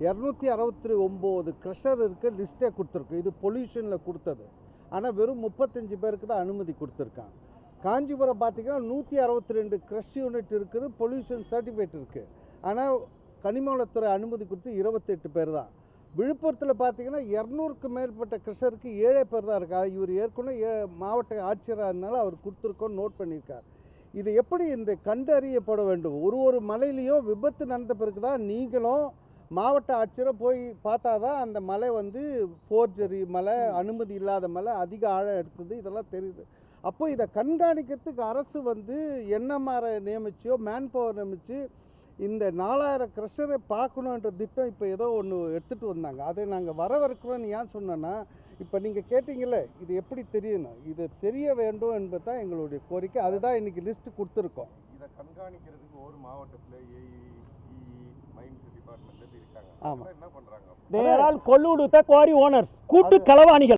269 crusher இருக்குது, லிஸ்ட்டே கொடுத்துருக்கு. இது பொல்யூஷனில் கொடுத்தது. ஆனால் வெறும் 35 பேருக்கு தான் அனுமதி கொடுத்துருக்காங்க. காஞ்சிபுரம் பார்த்திங்கன்னா 162 க்ரஷ் யூனிட் இருக்குது, பொல்யூஷன் சர்டிஃபிகேட் இருக்குது. ஆனால் கனிமவளத்துறை அனுமதி கொடுத்து 28 பேர் தான். விழுப்புரத்தில் பார்த்திங்கன்னா 200க்கு மேற்பட்ட க்ரஷருக்கு 7 பேர் தான் இருக்கா. இவர் ஏற்கனவே மாவட்ட ஆட்சியராக இருந்தாலும் அவர் கொடுத்துருக்கோன்னு நோட் பண்ணியிருக்கார். இது எப்படி இந்த கண்டறியப்பட வேண்டும்? ஒரு மலையிலையும் விபத்து நடந்த பிறகு தான் நீங்களும் மாவட்ட ஆட்சியரை போய் பார்த்தா தான் அந்த மலை வந்து ஃபோர்ஜரி மலை, அனுமதி இல்லாத மலை, அதிக ஆழம் எடுத்தது, இதெல்லாம் தெரியுது. அப்போ இதை கண்காணிக்கிறதுக்கு அரசு வந்து என்எம்ஆரை நியமிச்சோ மேன் பவர் நியமித்து இந்த 4000 க்ரஷரை பார்க்கணுன்ற திட்டம் இப்போ ஏதோ ஒன்று எடுத்துகிட்டு வந்தாங்க. அதை நாங்கள் வரவேற்கிறோன்னு ஏன் சொன்னோன்னா, இப்போ நீங்கள் கேட்டிங்களே இது எப்படி தெரியணும், இது தெரிய வேண்டும் என்பது தான் எங்களுடைய கோரிக்கை. அதுதான் இன்றைக்கி லிஸ்ட்டு கொடுத்துருக்கோம். இதை கண்காணிக்கிறதுக்கு ஒரு மாவட்டத்தில் மைன்ஸ் டிபார்ட்மெண்ட் இருக்காங்க. ஆமாம், என்ன பண்ணுறாங்க? They are all colluded with the quarry owners, கூட்டு களவாணிகள்.